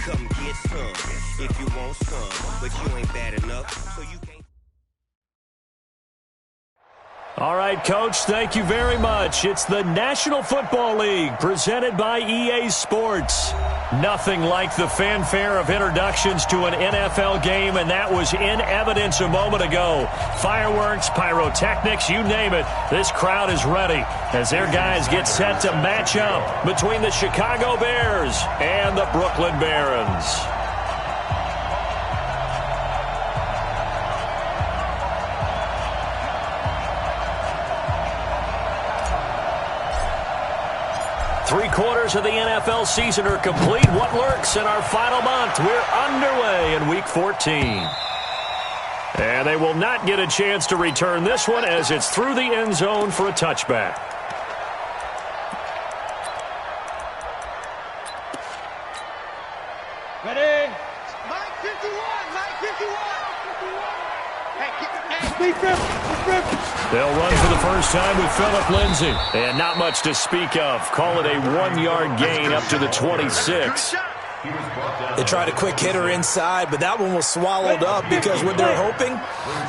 come get some if you want some, but you ain't bad enough, so you can't. All right, Coach, thank you very much. It's the National Football League presented by EA Sports. Nothing like the fanfare of introductions to an NFL game, and that was in evidence a moment ago. Fireworks, pyrotechnics, you name it. This crowd is ready as their guys get set to match up between the Chicago Bears and the Brooklyn Barons. Three-quarters of the NFL season are complete. What lurks in our final month? We're underway in Week 14. And they will not get a chance to return this one as it's through the end zone for a touchback. Ready? Mike 51! Mike 51! Hey, They'll run for the first time with Phillip Lindsay. And not much to speak of. Call it a 1-yard gain up to the 26. They tried a quick hitter inside, but that one was swallowed up because what they're hoping,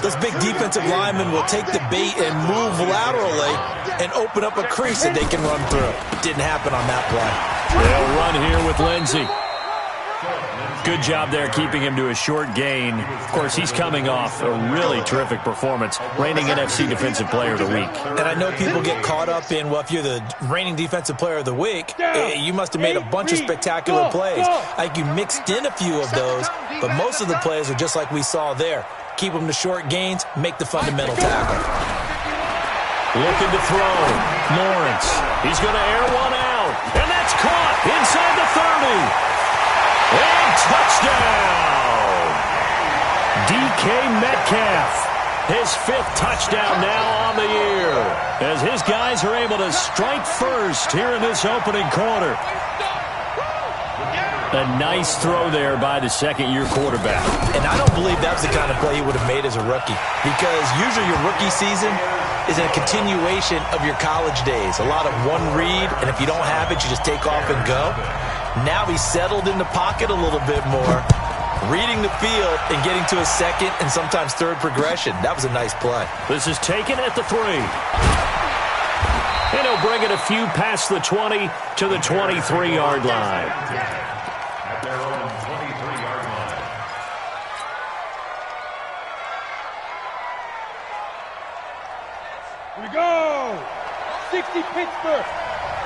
those big defensive linemen will take the bait and move laterally and open up a crease that they can run through. Didn't happen on that play. They'll run here with Lindsay. Good job there keeping him to a short gain. Of course, he's coming off a really terrific performance, reigning NFC Defensive Player of the Week. And I know people get caught up in, well, if you're the reigning Defensive Player of the Week, you must have made a bunch of spectacular plays. I think you mixed in a few of those, but most of the plays are just like we saw there. Keep them to short gains, make the fundamental tackle. Looking to throw. Lawrence. He's going to air one out, and that's caught inside the 30. And touchdown! DK Metcalf, his 5th touchdown now on the year, as his guys are able to strike first here in this opening quarter. A nice throw there by the second-year quarterback. And I don't believe that was the kind of play he would have made as a rookie, because usually your rookie season is a continuation of your college days. A lot of one read, and if you don't have it, you just take off and go. Now he's settled in the pocket a little bit more, reading the field and getting to a second and sometimes third progression. That was a nice play. This is taken at the 3. And he'll bring it a few past the 20 to the 23-yard line. At their own 23-yard line. Here we go! 60 Pittsburgh!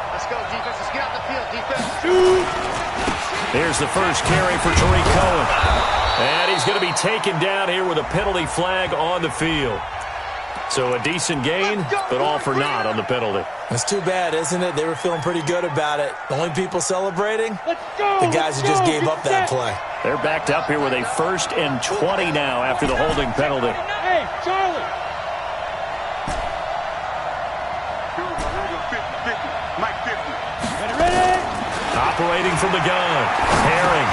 Let's go, defense. Let's get out the field, defense. Here's the first carry for Tariq Cohen. And he's going to be taken down here with a penalty flag on the field. So a decent gain, but all for naught on the penalty. It's too bad, isn't it? They were feeling pretty good about it. The only people celebrating, the guys who just gave up that play. They're backed up here with a 1st and 20 now after the holding penalty. Hey, Charlie! Ready? Operating from the gun. Herring.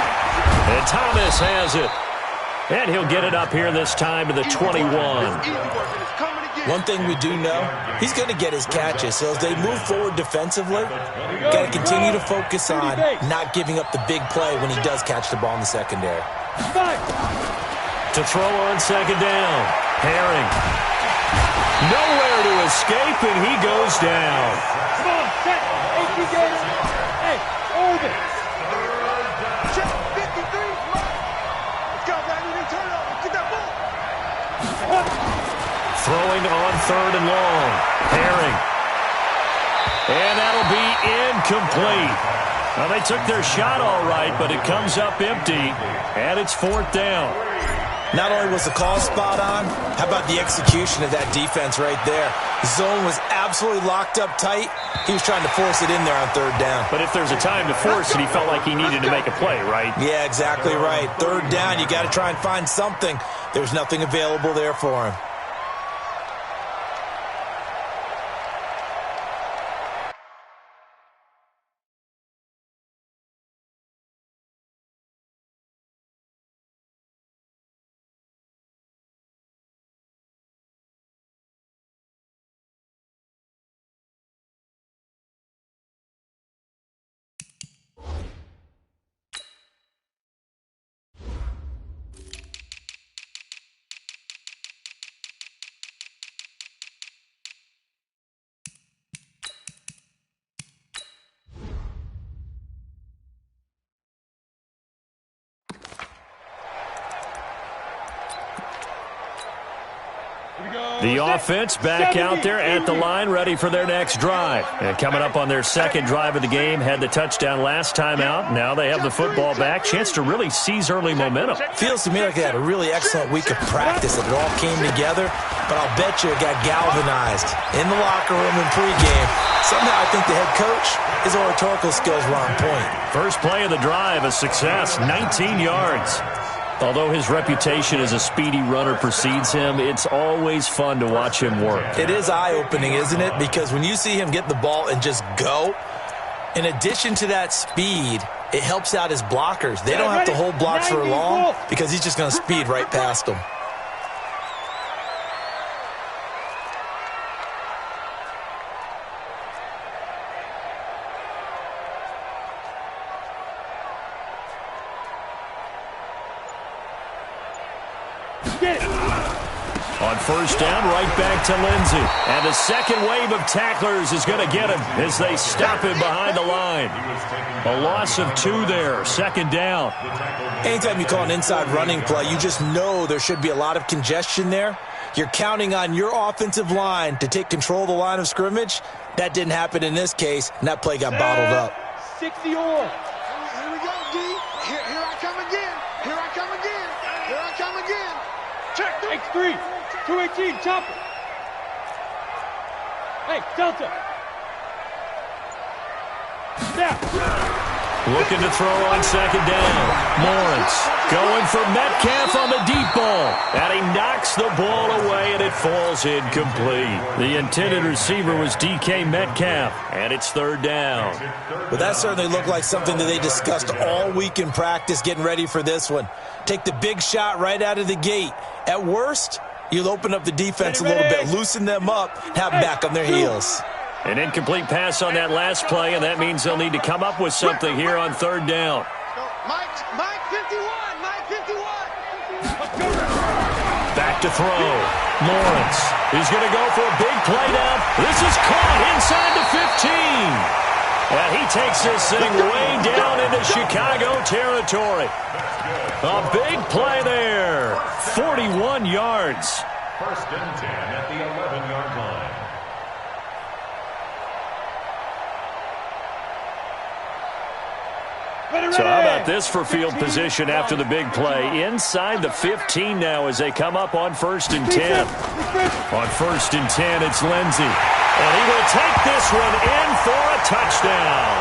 And Thomas has it. And he'll get it up here this time to the 21. One thing we do know, he's going to get his catches. So as they move forward defensively, got to continue to focus on not giving up the big play when he does catch the ball in the secondary. To throw on second down. Herring. Nowhere to escape, and he goes down. Come on, set. Hey, over. Check 53. Let's go, Brandon. Turn it over. Get that ball. Throwing on 3rd and long. Herring. And that'll be incomplete. Well, they took their shot all right, but it comes up empty, and it's 4th down. Not only was the call spot on, how about the execution of that defense right there? The zone was absolutely locked up tight. He was trying to force it in there on 3rd down. But if there's a time to force it, he felt like he needed to make a play, right? Yeah, exactly right. 3rd down, you got to try and find something. There's nothing available there for him. The offense back out there at the line, ready for their next drive. And coming up on their second drive of the game, had the touchdown last time out. Now they have the football back. Chance to really seize early momentum. Feels to me like they had a really excellent week of practice. It all came together, but I'll bet you it got galvanized in the locker room and pregame. Somehow I think the head coach, his oratorical skills were on point. First play of the drive, a success, 19 yards. Although his reputation as a speedy runner precedes him, it's always fun to watch him work. It is eye-opening, isn't it? Because when you see him get the ball and just go, in addition to that speed, it helps out his blockers. They don't have to hold blocks for long because he's just going to speed right past them. On first down, right back to Lindsey. And the second wave of tacklers is going to get him as they stop him behind the line. A loss of 2 there, second down. Anytime you call an inside running play, you just know there should be a lot of congestion there. You're counting on your offensive line to take control of the line of scrimmage. That didn't happen in this case, and that play got bottled up. 60 or. Here we go, D. Here I come again. Here I come again. Here I come again. Check. X3. 218, chopper. Hey, Delta. Snap. Looking to throw on second down. Lawrence going for Metcalf on the deep ball. And he knocks the ball away, and it falls incomplete. The intended receiver was DK Metcalf, and it's third down. But that certainly looked like something that they discussed all week in practice getting ready for this one. Take the big shot right out of the gate. At worst, you'll open up the defense a little bit, loosen them up, have them back on their heels. An incomplete pass on that last play, and that means they'll need to come up with something here on third down. Mike 51. Mike 51. Back to throw. Lawrence. He's going to go for a big play down. This is caught inside the 15. And he takes this thing way down into Chicago territory. A big play there. 41 yards. First and 10 at the 11-yard line. So how about this for field position after the big play? Inside the 15 now as they come up on first and 10. On first and 10, it's Lindsey. And he will take this one in for a touchdown.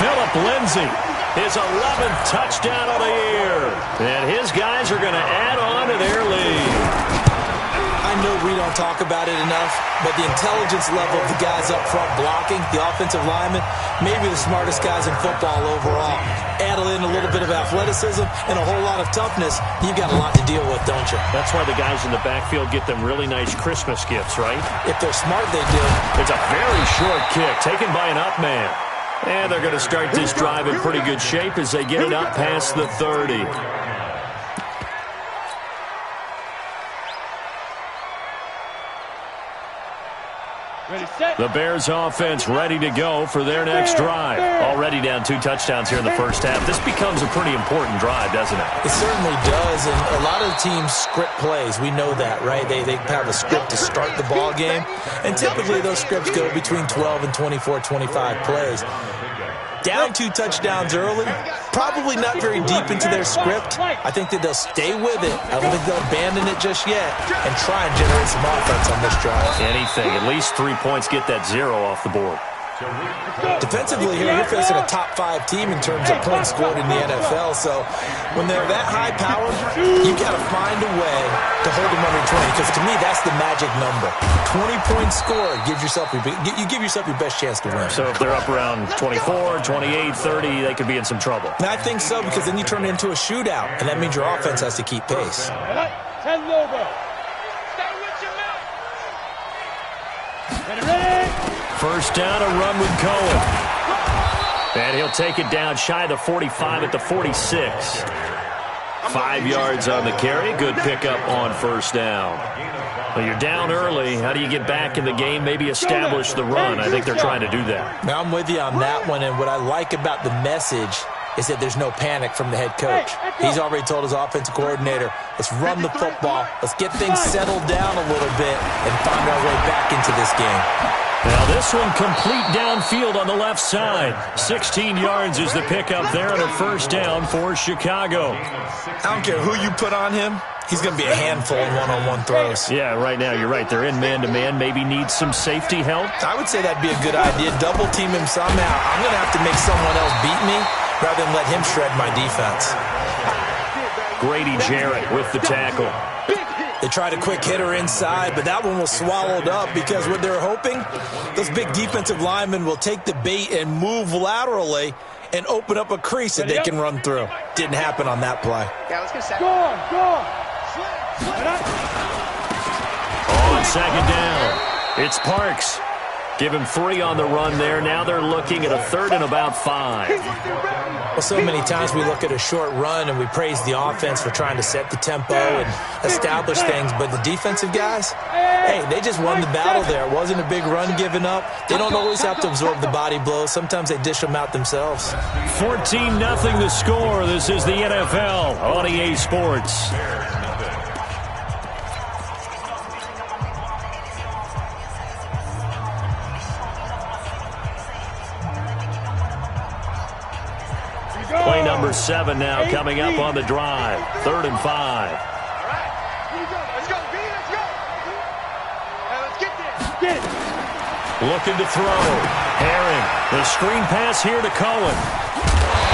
Philip Lindsey, his 11th touchdown of the year. And his guys are going to add on to their lead. I know we don't talk about it enough, but the intelligence level of the guys up front blocking, the offensive linemen, maybe the smartest guys in football overall. Add in a little bit of athleticism and a whole lot of toughness, you've got a lot to deal with, don't you? That's why the guys in the backfield get them really nice Christmas gifts, right? If they're smart, they do. It's a very short kick taken by an up man. And they're going to start this drive in pretty good shape as they get it up past the 30. The Bears offense ready to go for their next drive. Already down 2 touchdowns here in the first half. This becomes a pretty important drive, doesn't it? It certainly does, and a lot of the teams script plays. We know that, right? They have a script to start the ball game, and typically those scripts go between 12 and 24, 25 plays. Down 2 touchdowns early, probably not very deep into their script. I think that they'll stay with it. I don't think they'll abandon it just yet and try and generate some offense on this drive. Anything. At least 3 points get that 0 off the board. Defensively here, you're facing a top 5 team in terms of points scored in the NFL. So when they're that high powered, you got to find a way to hold them under 20. Because to me, that's the magic number. 20 points scored gives yourself your best chance to win. So if they're up around 24, 28, 30, they could be in some trouble. And I think so, because then you turn it into a shootout, and that means your offense has to keep pace. 10 logo. Stay with your man. Ready. First down, a run with Cohen. And he'll take it down shy of the 45 at the 46. 5 yards on the carry. Good pickup on first down. Well, you're down early. How do you get back in the game? Maybe establish the run. I think they're trying to do that. Now I'm with you on that one, and what I like about the message is that there's no panic from the head coach. He's already told his offensive coordinator, let's run the football, let's get things settled down a little bit and find our way back into this game. Now this one complete downfield on the left side. 16 yards is the pickup there and a first down for Chicago. I don't care who you put on him. He's going to be a handful in one-on-one throws. Yeah, right now you're right. They're in man-to-man. Maybe needs some safety help. I would say that'd be a good idea. Double team him somehow. I'm going to have to make someone else beat me rather than let him shred my defense. Grady Jarrett with the tackle. They tried a quick hitter inside, but that one was swallowed up because what they're hoping, those big defensive linemen will take the bait and move laterally and open up a crease that they can run through. Didn't happen on that play. Yeah, let's get set. Go on, go on. On second down, it's Parks. Give him 3 on the run there. Now they're looking at a third and about 5. Well, so many times we look at a short run and we praise the offense for trying to set the tempo and establish things, but the defensive guys, hey, they just won the battle there. It wasn't a big run given up. They don't always have to absorb the body blows. Sometimes they dish them out themselves. 14-0 the score. This is the NFL on EA Sports. Play number 7 now coming up on the drive. 3rd and 5. All right. Here we go. Let's go, B. Let's go. Now let's get this. Get it. Looking to throw. Herring. The screen pass here to Cohen.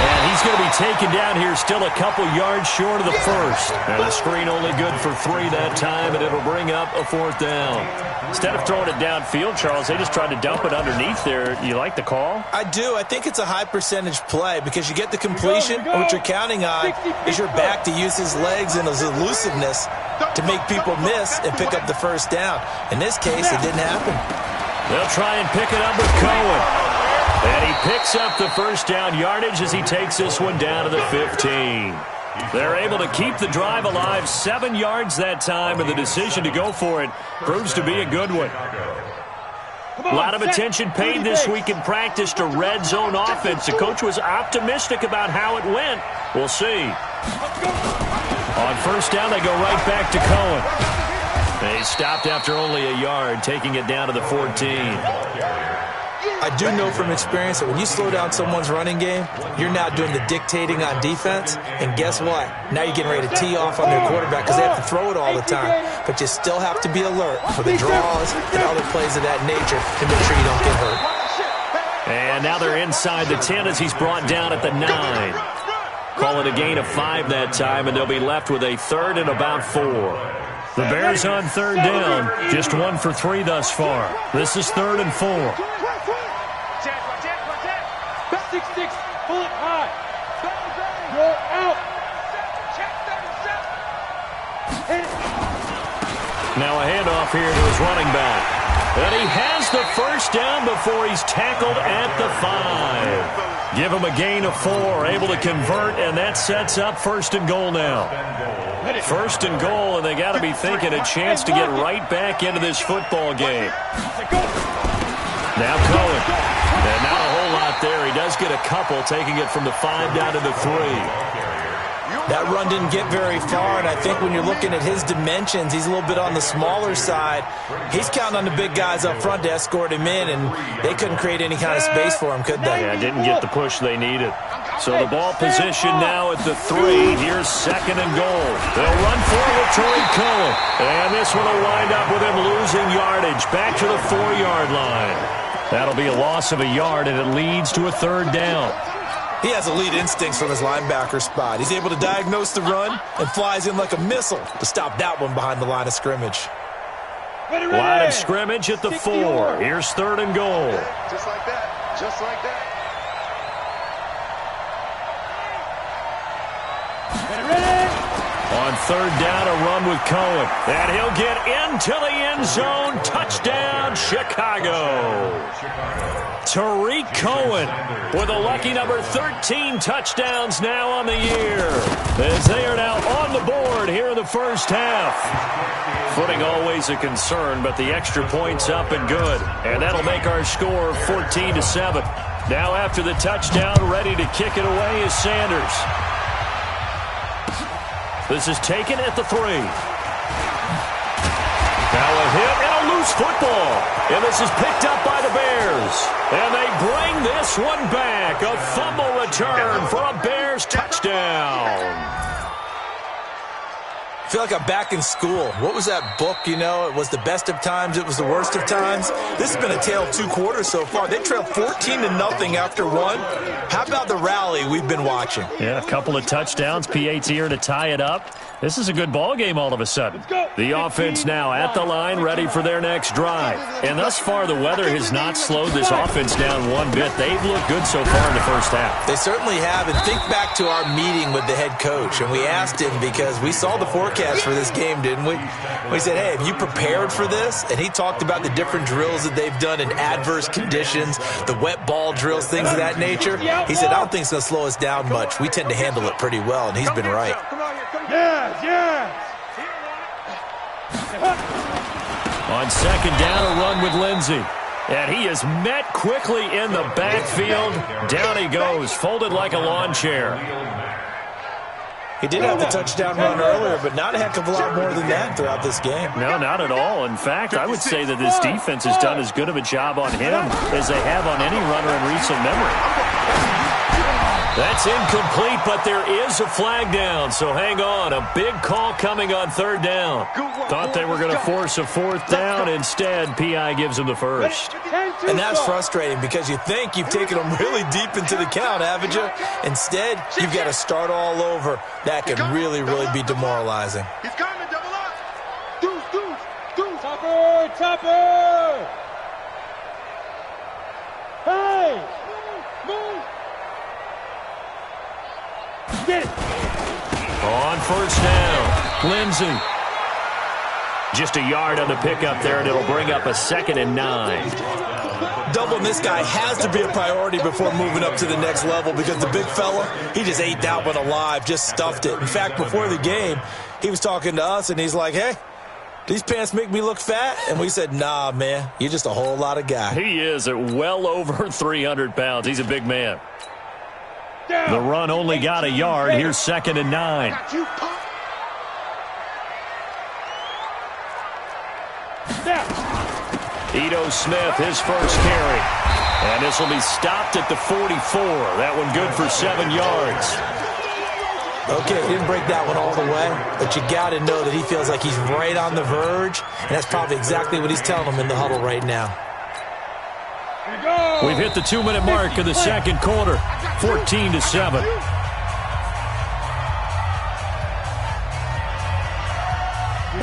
And he's going to be taken down here still a couple yards short of the first. And the screen only good for 3 that time, and it'll bring up a 4th down. Instead of throwing it downfield, Charles, they just tried to dump it underneath there. You like the call? I do. I think it's a high percentage play because you get the completion, and what you're counting on is your back to use his legs and his elusiveness to make people miss and pick up the first down. In this case, it didn't happen. They'll try and pick it up with Cohen. And he picks up the first down yardage as he takes this one down to the 15. They're able to keep the drive alive, 7 yards that time, and the decision to go for it proves to be a good one. A lot of attention paid this week in practice to red zone offense. The coach was optimistic about how it went. We'll see. On first down, they go right back to Cohen. They stopped after only a yard, taking it down to the 14. I do know from experience that when you slow down someone's running game, you're now doing the dictating on defense. And guess what? Now you're getting ready to tee off on their quarterback because they have to throw it all the time. But you still have to be alert for the draws and other plays of that nature to make sure you don't get hurt. And now they're inside the 10 as he's brought down at the 9. Call it a gain of 5 that time, and they'll be left with a 3rd and about 4. The Bears on 3rd down, just 1 for 3 thus far. This is 3rd and 4. 6-6, pull it high. Roll out. Now a handoff here to his running back. And he has the first down before he's tackled at the 5. Give him a gain of 4, able to convert, and that sets up 1st and goal now. 1st and goal, and they got to be thinking a chance to get right back into this football game. Now Cohen. And not a whole lot there. He does get a couple, taking it from the 5 down to the 3. That run didn't get very far, and I think when you're looking at his dimensions, he's a little bit on the smaller side. He's counting on the big guys up front to escort him in, and they couldn't create any kind of space for him, could they? Yeah, didn't get the push they needed. So the ball position now at the 3. Here's 2nd and goal. They'll run forward Tariq Cohen. And this one will wind up with him losing yardage back to the 4-yard line. That'll be a loss of a yard, and it leads to a 3rd down. He has elite instincts from his linebacker spot. He's able to diagnose the run and flies in like a missile to stop that one behind the line of scrimmage. Line of scrimmage at the 4. Here's 3rd and goal. Just like that. Just like that. On 3rd down, a run with Cohen. And he'll get into the end zone. Touchdown, Chicago. Tariq Cohen with a lucky number 13 touchdowns now on the year. As they are now on the board here in the first half. Footing always a concern, but the extra point's up and good. And that'll make our score 14-7. Now after the touchdown, ready to kick it away is Sanders. This is taken at the 3. Now a hit and a loose football. And this is picked up by the Bears. And they bring this one back. A fumble return for a Bears touchdown. I feel like I'm back in school. What was that book, you know? It was the best of times. It was the worst of times. This has been a tale of 2 quarters so far. They trailed 14-0 after 1. How about the rally we've been watching? Yeah, a couple of touchdowns. P.A.'s here to tie it up. This is a good ball game all of a sudden. The offense now at the line, ready for their next drive. And thus far, the weather has not slowed this offense down one bit. They've looked good so far in the first half. They certainly have. And think back to our meeting with the head coach. And we asked him because we saw the forecast for this game, didn't we? We said, hey, have you prepared for this? And he talked about the different drills that they've done in adverse conditions, the wet ball drills, things of that nature. He said, I don't think it's going to slow us down much. We tend to handle it pretty well, and he's been right. Yes. On second down, a run with Lindsey. And he is met quickly in the backfield. Down he goes, folded like a lawn chair. He did have the touchdown run earlier, but not a heck of a lot more than that throughout this game. No, not at all. In fact, I would say that this defense has done as good of a job on him as they have on any runner in recent memory. That's incomplete, but there is a flag down, so hang on. A big call coming on third down. Thought they were going to force a fourth down. Instead, P.I. gives them the first. And that's frustrating because you think you've taken them really deep into the count, haven't you? Instead, you've got to start all over. That can really, really be demoralizing. He's coming, double up. Deuce. Topper. Hey, move. Get it. On first down, Lindsey. Just a yard on the pickup there, and it'll bring up a 2nd and 9. Doubling this guy has to be a priority before moving up to the next level because the big fella, he just ate that one alive, just stuffed it. In fact, before the game, he was talking to us, and he's like, hey, these pants make me look fat? And we said, nah, man, you're just a whole lot of guy. He is at well over 300 pounds. He's a big man. The run only got a yard. Here's 2nd and 9. Ito Smith, his first carry. And this will be stopped at the 44. That one good for 7 yards. Okay, he didn't break that one all the way, but you got to know that he feels like he's right on the verge, and that's probably exactly what he's telling them in the huddle right now. We've hit the 2-minute mark of the second quarter, 14-7.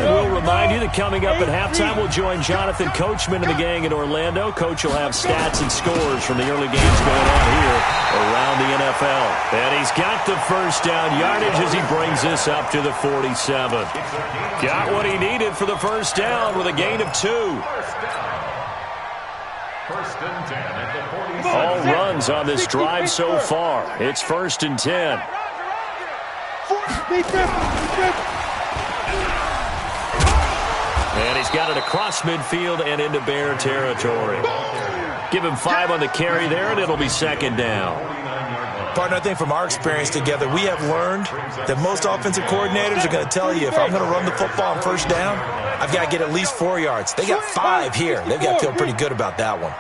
And we'll remind you that coming up at halftime, we'll join Jonathan Coachman and the gang in Orlando. Coach will have stats and scores from the early games going on here around the NFL. And he's got the first down yardage as he brings this up to the 47. Got what he needed for the first down with a gain of 2. All runs on this drive so far. It's 1st and 10. And he's got it across midfield and into Bear territory. Give him 5 on the carry there, and it'll be 2nd down. Partner, I think from our experience together, we have learned that most offensive coordinators are going to tell you, if I'm going to run the football on first down, I've got to get at least 4 yards. They got 5 here. They've got to feel pretty good about that one.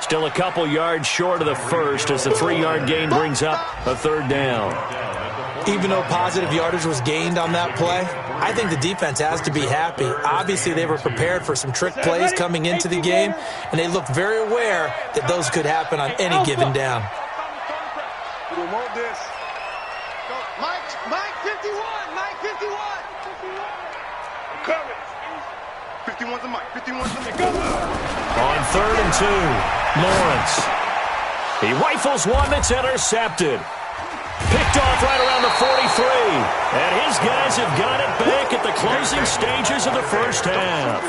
Still a couple yards short of the first as the 3-yard gain brings up a 3rd down. Even though positive yardage was gained on that play, I think the defense has to be happy. Obviously, they were prepared for some trick plays coming into the game, and they looked very aware that those could happen on any given down. We don't want this. Mike 51. Mike 51. Coming. 51's a Mike. 51's a Mike. On 3rd and 2, Lawrence. He rifles one that's intercepted. Picked off right around the 43. And his guys have got it back at the closing stages of the first half.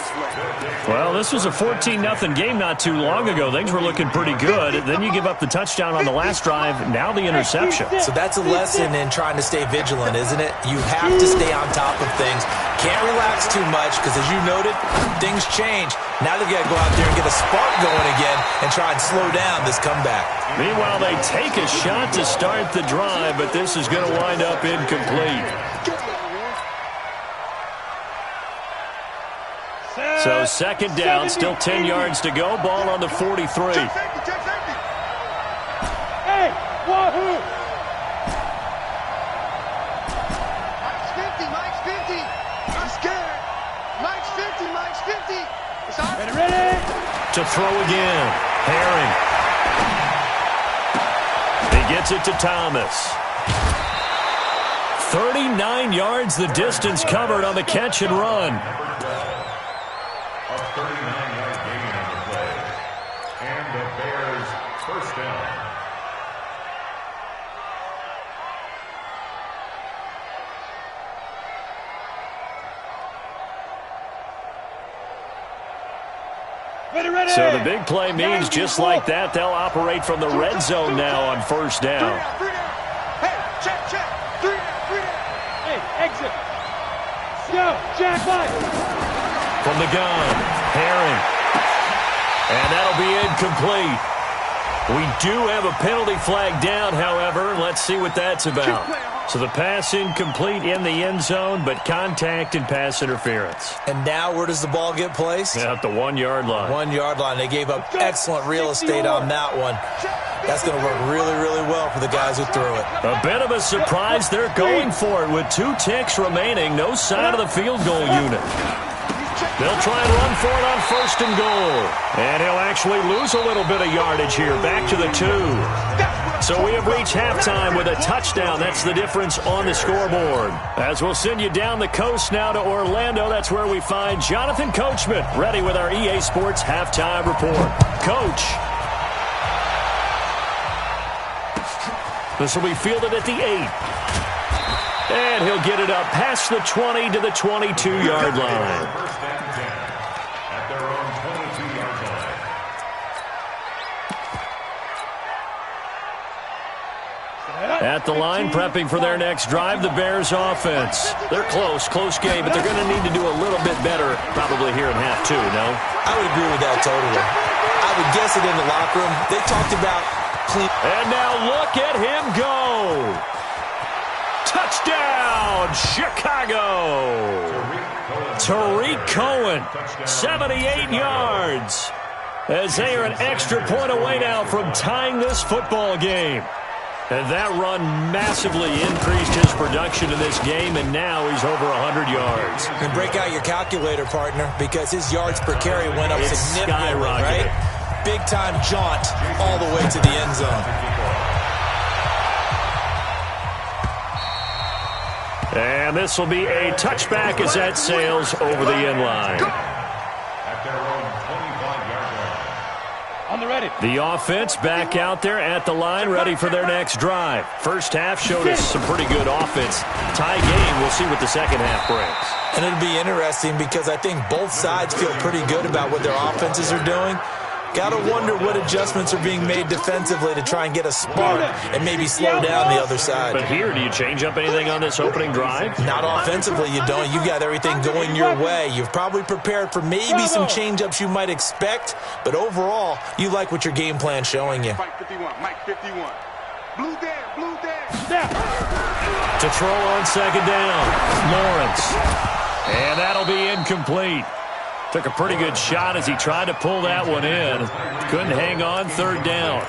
Well, this was a 14-0 game not too long ago. Things were looking pretty good. Then you give up the touchdown on the last drive, now the interception. So that's a lesson in trying to stay vigilant, isn't it? You have to stay on top of things. Can't relax too much because, as you noted, things change. Now they've got to go out there and get a spark going again and try and slow down this comeback. Meanwhile, they take a shot to start the drive, but this is going to wind up incomplete. So second down, still 10 yards to go. Ball on the 43. Hey, wahoo! Mike's 50, Mike's 50. I'm scared. Mike's 50, Mike's 50. It's on. Ready? To throw again. Herring. He gets it to Thomas. 39 yards the distance covered on the catch and run. A 39-yard gain on the play. And the Bears first down. Ready. So the big play means just like that, they'll operate from the red zone now on first down. Hey, check. 3 down. Hey, exit. Go, Jack White. From the gun, Herring. And that'll be incomplete. We do have a penalty flag down, however. Let's see what that's about. So the pass incomplete in the end zone, but contact and pass interference. And now where does the ball get placed? At the 1 yard line. 1 yard line. They gave up excellent real estate on that one. That's going to work really, really well for the guys who threw it. A bit of a surprise. They're going for it with 2 ticks remaining. No sign of the field goal unit. They'll try and run for it on first and goal. And he'll actually lose a little bit of yardage here. Back to the 2. So we have reached halftime with a touchdown. That's the difference on the scoreboard. As we'll send you down the coast now to Orlando, that's where we find Jonathan Coachman, ready with our EA Sports halftime report. Coach. This will be fielded at the 8. And he'll get it up past the 20 to the 22-yard line. First and 10 at their own 22-yard line. At the line, prepping for their next drive, the Bears offense. They're close game, but they're going to need to do a little bit better probably here in half 2, no? I would agree with that totally. I would guess it in the locker room. They talked about clean. And now look at him go. Touchdown, Chicago. Tariq Cohen, 78 yards. As they are an extra point away now from tying this football game. And that run massively increased his production in this game, and now he's over 100 yards. And break out your calculator, partner, because his yards per carry went up significantly, right? Big-time jaunt all the way to the end zone. And this will be a touchback as that sails over the end line. At their own 25-yard line. On the ready. The offense back out there at the line, ready for their next drive. First half showed us some pretty good offense. Tie game, we'll see what the second half brings. And it'll be interesting because I think both sides feel pretty good about what their offenses are doing. Got to wonder what adjustments are being made defensively to try and get a spark and maybe slow down the other side. But here, do you change up anything on this opening drive? Not offensively, you don't. You got everything going your way. You've probably prepared for maybe some change-ups you might expect, but overall, you like what your game plan's showing you. Mike 51, Mike 51. Blue down. To throw on second down, Lawrence. And that'll be incomplete. Took a pretty good shot as he tried to pull that one in. Couldn't hang on, third down.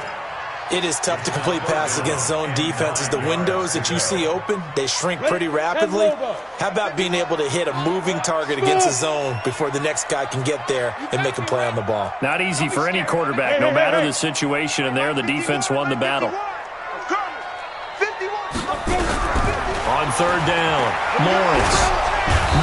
It is tough to complete passes against zone defenses. The windows that you see open, they shrink pretty rapidly. How about being able to hit a moving target against a zone before the next guy can get there and make a play on the ball? Not easy for any quarterback, no matter the situation, and there the defense won the battle. On third down, Lawrence.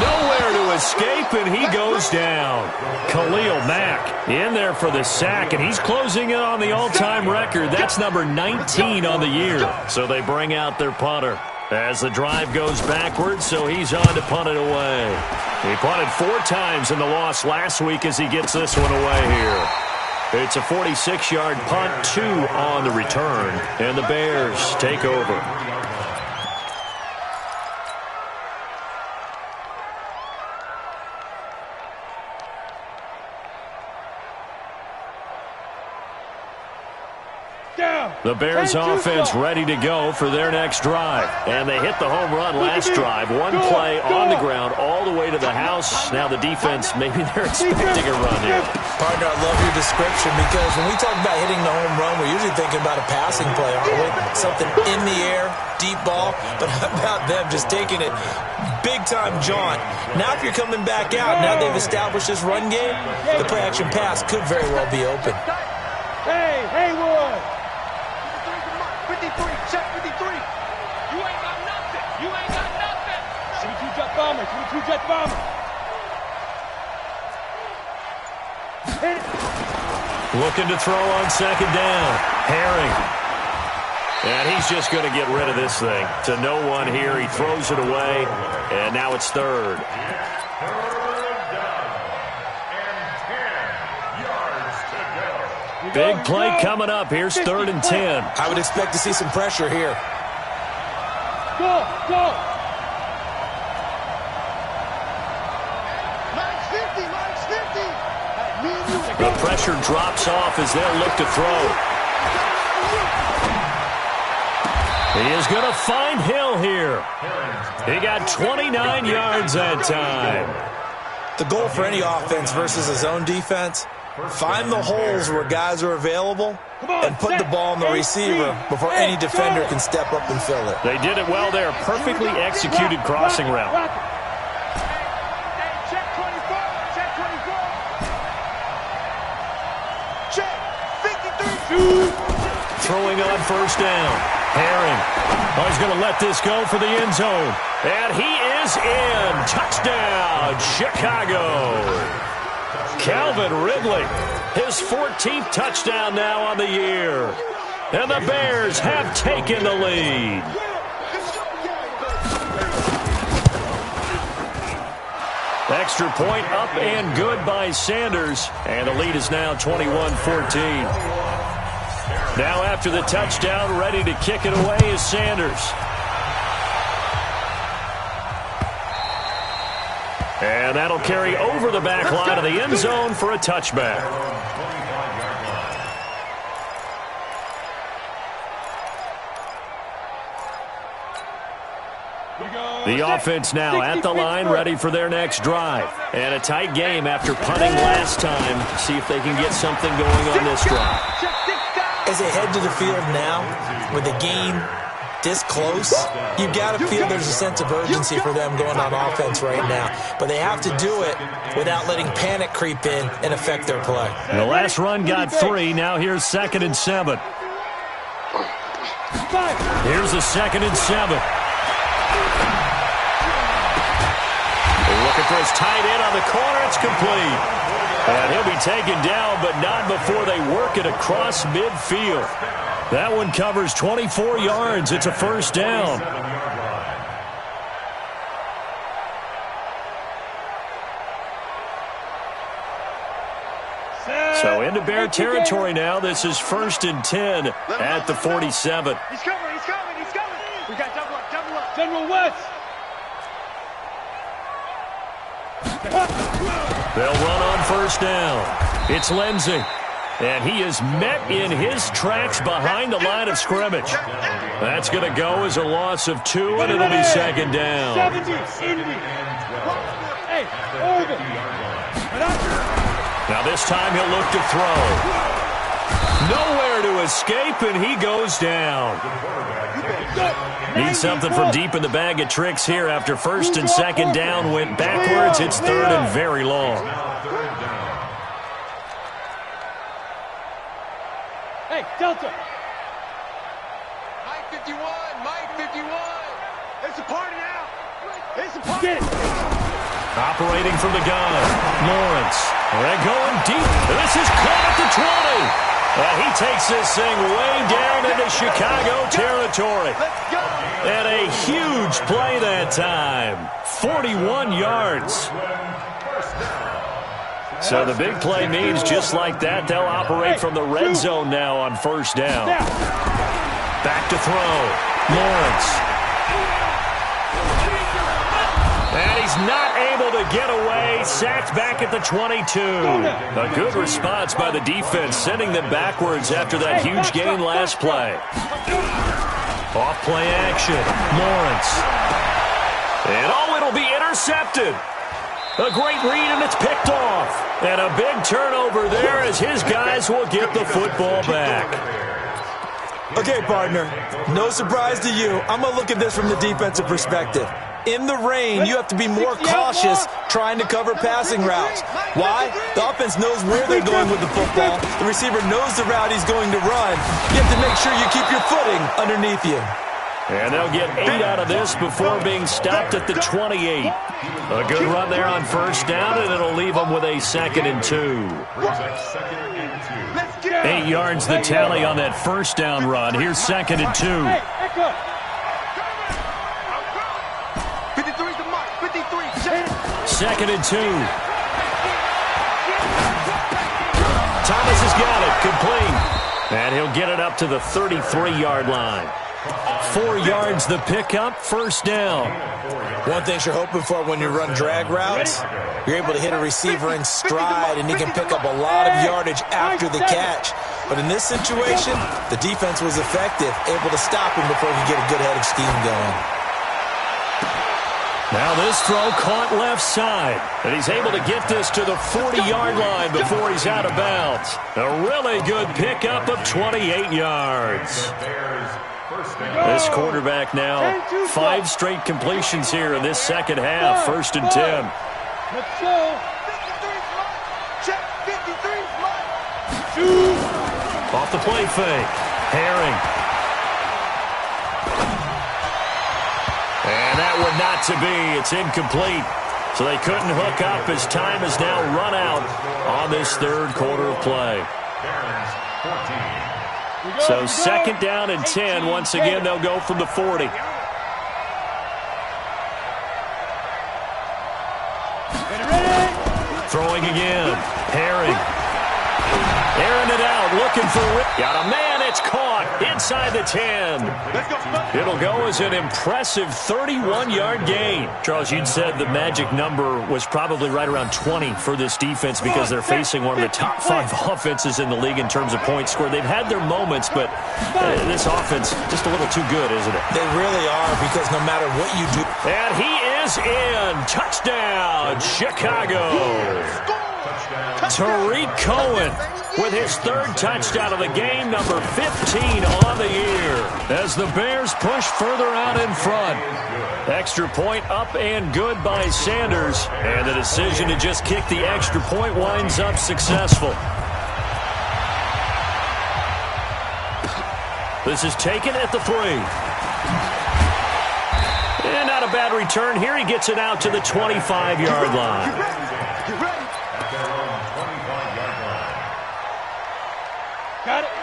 Nowhere to escape, and he goes down. Khalil Mack in there for the sack, and he's closing in on the all-time record. That's number 19 on the year. So they bring out their punter. As the drive goes backwards, so he's on to punt it away. He punted 4 times in the loss last week as he gets this one away here. It's a 46-yard punt, 2 on the return, and the Bears take over. The Bears offense ready to go for their next drive. And they hit the home run last drive. One play on the ground all the way to the house. Now the defense, maybe they're expecting a run here. Partner, I love your description because when we talk about hitting the home run, we're usually thinking about a passing play, aren't we? Something in the air, deep ball. But how about them just taking it big-time jaunt? Now if you're coming back out, now they've established this run game, the play-action pass could very well be open. Hey, Haywood! 53, check 53. You ain't got nothing. You ain't got nothing. 22 jet bomber. 22 jet bomber. Hit it. Looking to throw on second down. Herring. And he's just going to get rid of this thing. To no one here. He throws it away. And now it's third. Big play coming up. Here's 3rd and 10. I would expect to see some pressure here. Go, go. Max 50, Max 50. The pressure drops off as they'll look to throw. He is going to find Hill here. He got 29 yards that time. The goal for any offense versus a zone defense, find the holes where guys are available and put the ball on the receiver before any defender can step up and fill it. They did it well there. Perfectly executed crossing route. Hey, check 24, check 24. Check 53. Throwing on first down. Herring. Oh, he's going to let this go for the end zone. And he is in. Touchdown, Chicago. Calvin Ridley, his 14th touchdown now on the year. And the Bears have taken the lead. Extra point up and good by Sanders. And the lead is now 21-14. Now after the touchdown, ready to kick it away is Sanders. And that'll carry over the back line of the end zone for a touchback. The offense now at the line, ready for their next drive. And a tight game after punting last time. See if they can get something going on this drive. As they head to the field now, with the game this close, you've got to feel there's a sense of urgency for them going on offense right now. But they have to do it without letting panic creep in and affect their play. The last run got 3. Now here's 2nd and 7. Here's a 2nd and 7. They're looking for his tight end on the corner. It's complete. And he'll be taken down, but not before they work it across midfield. That one covers 24 yards. It's a first down. So into Bear territory now. This is 1st and 10 at the 47. He's coming, he's coming, he's coming. We got double up, double up. General West. They'll run on first down. It's Lindsey. And he is met in his tracks behind the line of scrimmage. That's going to go as a loss of 2, and it'll be 2nd down. 70, Indy. Hey, over. Now this time he'll look to throw. Nowhere to escape, and he goes down. Needs something from deep in the bag of tricks here after 1st and 2nd down went backwards. It's 3rd and very long. Hey, Delta. Mike 51, Mike 51. It's a party now. It's a party. Get it. Operating from the gun, Lawrence. They're going deep. This is caught at the 20. And he takes this thing way down into Chicago territory. Let's go. And a huge play that time. 41 yards. So the big play means just like that, they'll operate from the red zone now on first down. Back to throw. Lawrence. And he's not able to get away. Sacked back at the 22. A good response by the defense, sending them backwards after that huge gain last play. Off play action. Lawrence. And it'll be intercepted. A great read, and it's picked off. And a big turnover there as his guys will get the football back. Okay, partner, no surprise to you. I'm going to look at this from the defensive perspective. In the rain, you have to be more cautious trying to cover passing routes. Why? The offense knows where they're going with the football. The receiver knows the route he's going to run. You have to make sure you keep your footing underneath you. And they'll get 8 out of this before being stopped at the 28. A good run there on first down, and it'll leave them with a 2nd and 2. 8 yards the tally on that first down run. Here's 2nd and 2. 2nd and 2. Thomas has got it, complete. And he'll get it up to the 33-yard line. 4 yards the pickup, first down. One thing you're hoping for when you run drag routes, you're able to hit a receiver in stride, and he can pick up a lot of yardage after the catch. But in this situation, the defense was effective, able to stop him before he could get a good head of steam going. Now this throw caught left side, and he's able to get this to the 40-yard line before he's out of bounds. A really good pickup of 28 yards. This quarterback now 5 straight completions here in this second half. 1st and 10. Let's go. 53 Off the play fake. Herring. And that one not to be. It's incomplete. So they couldn't hook up as time has now run out on this third quarter of play. So 2nd down and 10. Once again, they'll go from the 40. Throwing again. Herring. Airing it out. Looking for Rick. Got a man. It's caught inside the 10. It'll go as an impressive 31-yard gain. Charles, you'd said the magic number was probably right around 20 for this defense because they're facing one of the top 5 offenses in the league in terms of points scored. They've had their moments, but this offense just a little too good, isn't it? They really are, because no matter what you do. And he is in. Touchdown, Chicago. Tariq Cohen with his 3rd touchdown of the game, number 15 on the year, as the Bears push further out in front. Extra point up and good by Sanders, and the decision to just kick the extra point winds up successful. This is taken at the 3. And not a bad return here. He gets it out to the 25-yard line.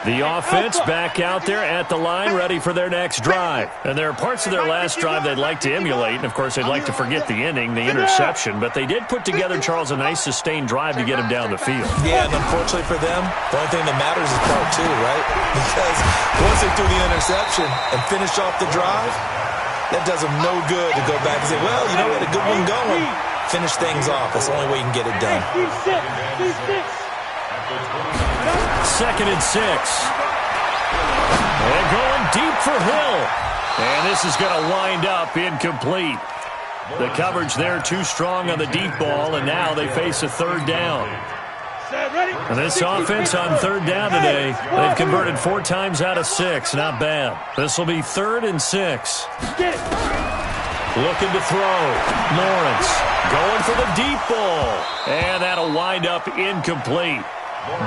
The offense back out there at the line, ready for their next drive. And there are parts of their last drive they'd like to emulate, and of course they'd like to forget the ending, the interception, but they did put together, Charles, a nice sustained drive to get him down the field. Yeah, and unfortunately for them, the only thing that matters is part 2, right? Because once they threw the interception and finish off the drive, that does them no good to go back and say, well, you know, we had a good one going. Finish things off. That's the only way you can get it done. 2nd and 6. And going deep for Hill. And this is going to wind up incomplete. The coverage there too strong on the deep ball, and now they face a 3rd down. And this offense on 3rd down today, they've converted 4 times out of 6. Not bad. This will be 3rd and 6. Looking to throw. Lawrence going for the deep ball. And that'll wind up incomplete.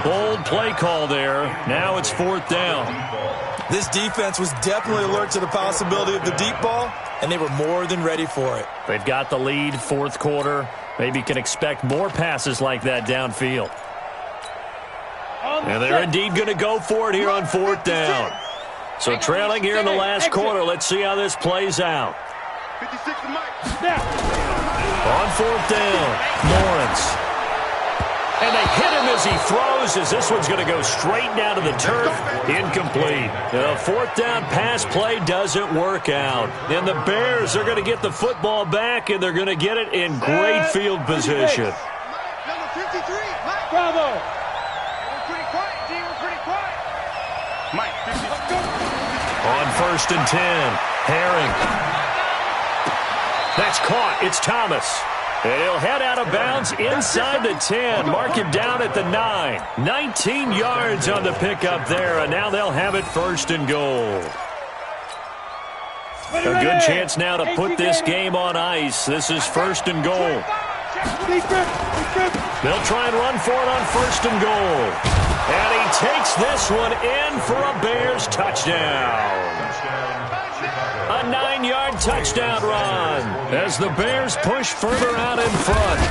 Bold play call there. Now it's 4th down. This defense was definitely alert to the possibility of the deep ball, and they were more than ready for it. They've got the lead, 4th quarter. Maybe can expect more passes like that downfield. And they're indeed going to go for it here on 4th down. So trailing here in the last quarter. Let's see how this plays out. 56 to Mike. On fourth down, Lawrence. And they hit him as he throws, as this one's going to go straight down to the turf. Incomplete. The fourth down pass play doesn't work out. And the Bears are going to get the football back, and they're going to get it in great field position. Number 53, Mike. Bravo. We're pretty quiet, D. We're pretty quiet. Mike, 50. On first and 10, Herring. That's caught. It's Thomas. And he'll head out of bounds inside the 10. Mark him down at the 9. 19 yards on the pickup there, and now they'll have it first and goal. A good chance now to put this game on ice. This is first and goal. They'll try and run for it on first and goal. And he takes this one in for a Bears touchdown. A 9-yard touchdown run as the Bears push further out in front.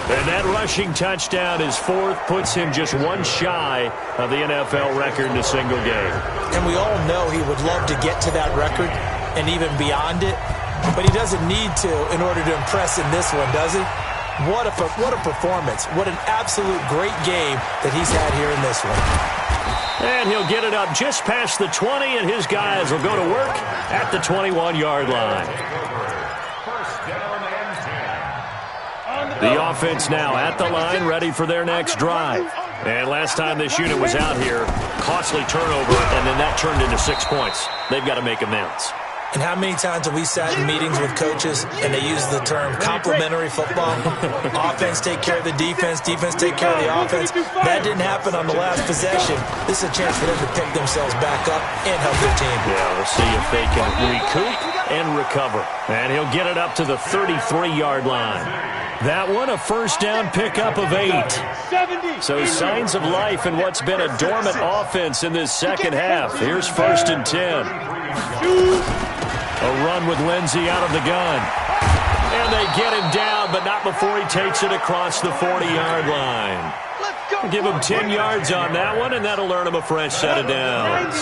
And that rushing touchdown is fourth, puts him just one shy of the NFL record in a single game. And we all know he would love to get to that record and even beyond it, but he doesn't need to in order to impress in this one, does he? What a performance. What an absolute great game that he's had here in this one. And he'll get it up just past the 20, and his guys will go to work at the 21-yard line. The offense now at the line, ready for their next drive. And last time this unit was out here, costly turnover, and then that turned into 6 points. They've got to make amends. And how many times have we sat in meetings with coaches and they use the term complementary football? Offense take care of the defense, defense take care of the offense. That didn't happen on the last possession. This is a chance for them to pick themselves back up and help their team. Yeah, we'll see if they can recoup and recover. And he'll get it up to the 33-yard line. That one, a first down pickup of 8. So signs of life in what's been a dormant offense in this second half. Here's first and 10. A run with Lindsey out of the gun. And they get him down, but not before he takes it across the 40-yard line. Give him 10 yards on that one, and that'll earn him a fresh set of downs.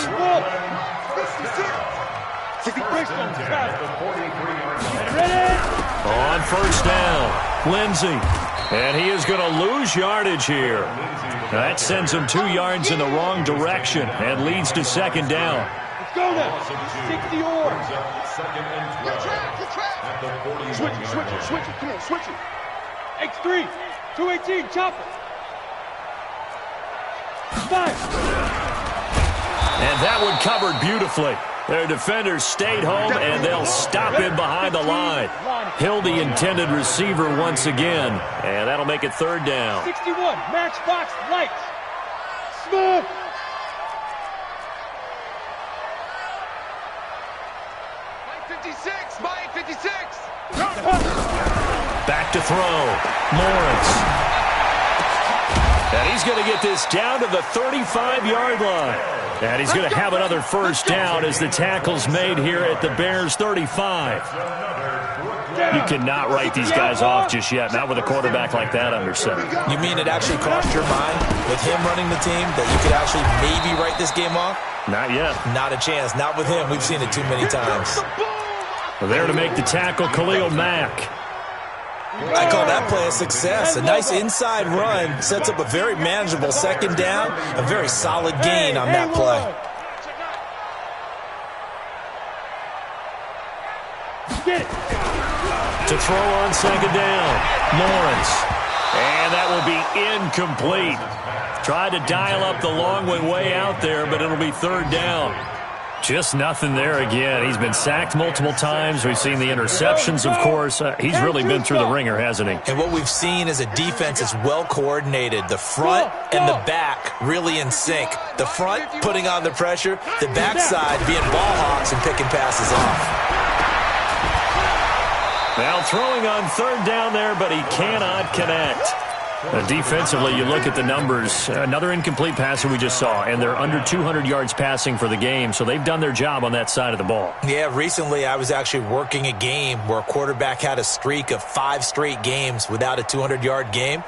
On first down, Lindsey. And he is going to lose yardage here. That sends him 2 yards in the wrong direction and leads to second down. Go now. 60 yards. Switch it. Come on, switch it. X3. 218. Chop it. 5. And that one covered beautifully. Their defenders stayed home, and they'll stop him behind the line. Hill, the intended receiver once again, and that'll make it third down. 61. Matchbox lights. Smooth. Mike 56. Back to throw. Lawrence. And he's going to get this down to the 35-yard line. And he's going to have another first down as the tackle's made here at the Bears 35. You cannot write these guys off just yet, not with a quarterback like that under center. You mean it actually crossed your mind with him running the team that you could actually maybe write this game off? Not yet. Not a chance. Not with him. We've seen it too many times. There to make the tackle, Khalil Mack. I call that play a success. A nice inside run sets up a very manageable second down, a very solid gain on that play. To throw on second down, Lawrence. And that will be incomplete. Tried to dial up the long way out there, but it'll be third down. Just nothing there again. He's been sacked multiple times. We've seen the interceptions, of course. He's really been through the ringer, hasn't he? And what we've seen is a defense that's well coordinated. The front and the back really in sync. The front putting on the pressure, the backside being ball hawks and picking passes off. Now throwing on third down there, but he cannot connect. Defensively, you look at the numbers. Another incomplete passer we just saw, and they're under 200 yards passing for the game, so they've done their job on that side of the ball. Yeah, recently I was actually working a game where a quarterback had a streak of 5 straight games without a 200-yard game,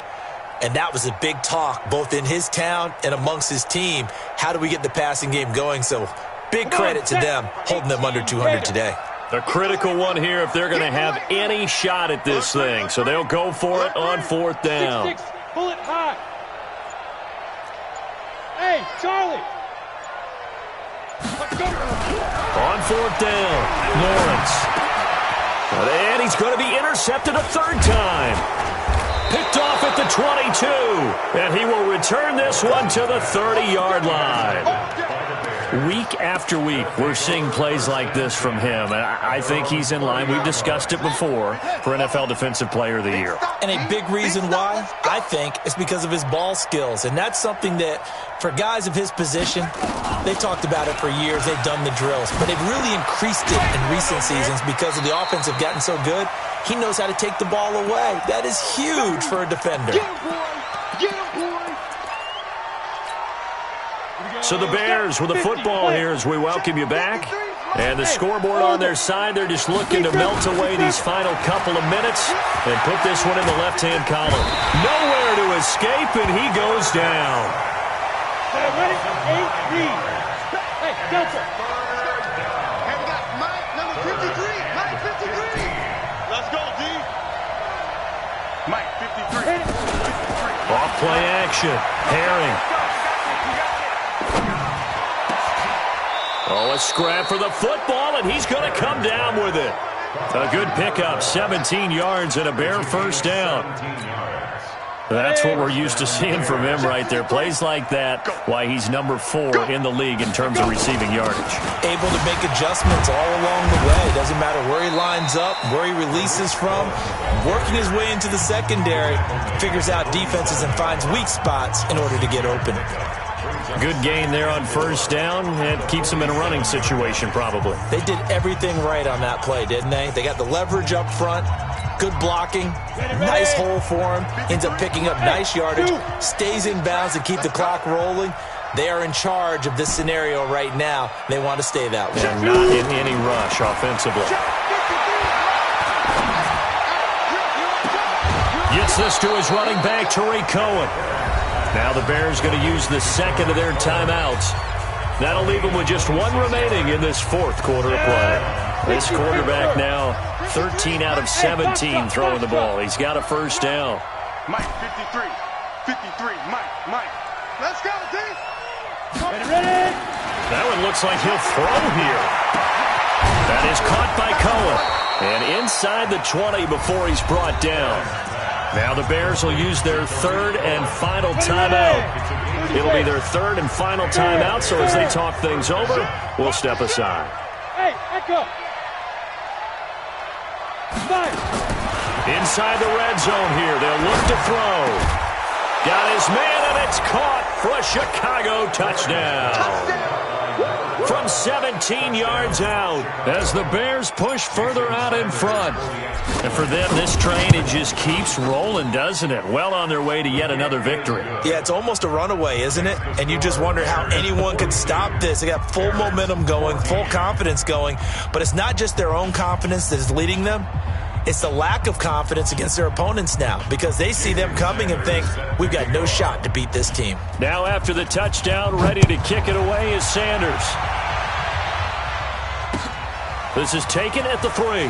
and that was a big talk both in his town and amongst his team. How do we get the passing game going? So Big credit to them holding them under 200 today. A critical one here if they're going to have any shot at this thing. So they'll go for it on 4th down. 6-6, pull it high. Hey, Charlie. On 4th down, Lawrence. And he's going to be intercepted a 3rd time. Picked off at the 22. And he will return this one to the 30-yard line. Week after week, we're seeing plays like this from him. And I think he's in line. We've discussed it before for NFL Defensive Player of the Year. And a big reason why, I think, is because of his ball skills. And that's something that, for guys of his position, they've talked about it for years. They've done the drills. But they've really increased it in recent seasons because of the offense have gotten so good. He knows how to take the ball away. That is huge for a defender. Get him, boy. Get him, boy. So the Bears with the football here as we welcome you back. And the scoreboard on their side, they're just looking to melt away these final couple of minutes and put this one in the left-hand column. Nowhere to escape, and he goes down. Ready? 8 read. Hey, Delta. And we got Mike, number 53. Mike, 53. Let's go, D. Mike, 53. Off play action. Herring. Oh, a scrap for the football, and he's going to come down with it. A good pickup, 17 yards and a Bear 1st down. That's what we're used to seeing from him right there. Plays like that, why he's number 4 in the league in terms of receiving yardage. Able to make adjustments all along the way. Doesn't matter where he lines up, where he releases from. Working his way into the secondary, figures out defenses and finds weak spots in order to get open. Good gain there on 1st down. It keeps them in a running situation probably. They did everything right on that play, didn't they? They got the leverage up front, good blocking, nice hole for him, ends up picking up nice yardage, stays in bounds to keep the clock rolling. They are in charge of this scenario right now. They want to stay that way. And not in any rush offensively. Gets this to his running back, Tariq Cohen. Now the Bears going to use the 2nd of their timeouts. That'll leave them with just 1 remaining in this 4th quarter of play. This quarterback now 13 out of 17 throwing the ball. He's got a 1st down. Mike, 53. 53. Mike. Let's go, D. Ready? That one looks like he'll throw here. That is caught by Cohen. And inside the 20 before he's brought down. Now the Bears will use their 3rd and final timeout. It'll be their 3rd and final timeout, so as they talk things over, we'll step aside. Hey, echo. 5. Inside the red zone here, they'll look to throw. Got his man, and it's caught for a Chicago touchdown. From 17 yards out as the Bears push further out in front. And for them, this train, it just keeps rolling, doesn't it? Well on their way to yet another victory. Yeah, it's almost a runaway, isn't it? And you just wonder how anyone could stop this. They got full momentum going, full confidence going. But it's not just their own confidence that is leading them. It's the lack of confidence against their opponents now because they see them coming and think, we've got no shot to beat this team. Now after the touchdown, ready to kick it away is Sanders. This is taken at the 3.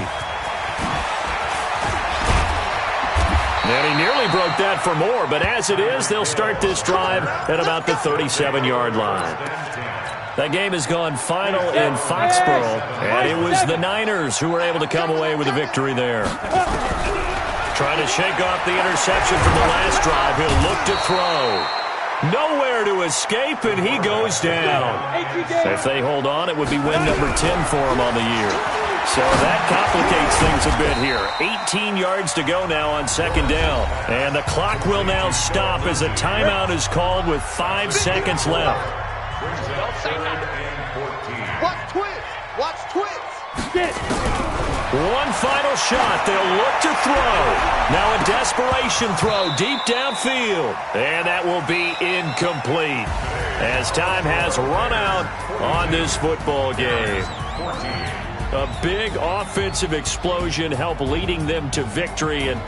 And he nearly broke that for more, but as it is, they'll start this drive at about the 37-yard line. That game has gone final in Foxborough, and it was the Niners who were able to come away with a victory there. Trying to shake off the interception from the last drive. He'll look to throw. Nowhere to escape, and he goes down. If they hold on, it would be win number 10 for him on the year. So that complicates things a bit here. 18 yards to go now on 2nd down. And the clock will now stop as a timeout is called with 5 seconds left. Watch twins. Watch twins. One final shot. They'll look to throw. Now a desperation throw deep downfield. And that will be incomplete as time has run out on this football game. A big offensive explosion helped leading them to victory. And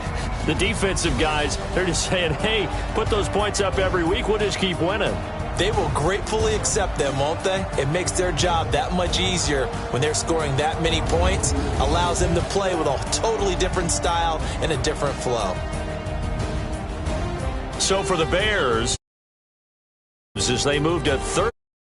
the defensive guys, they're just saying, hey, put those points up every week. We'll just keep winning. They will gratefully accept them, won't they? It makes their job that much easier when they're scoring that many points, allows them to play with a totally different style and a different flow. So for the Bears, as they move to third.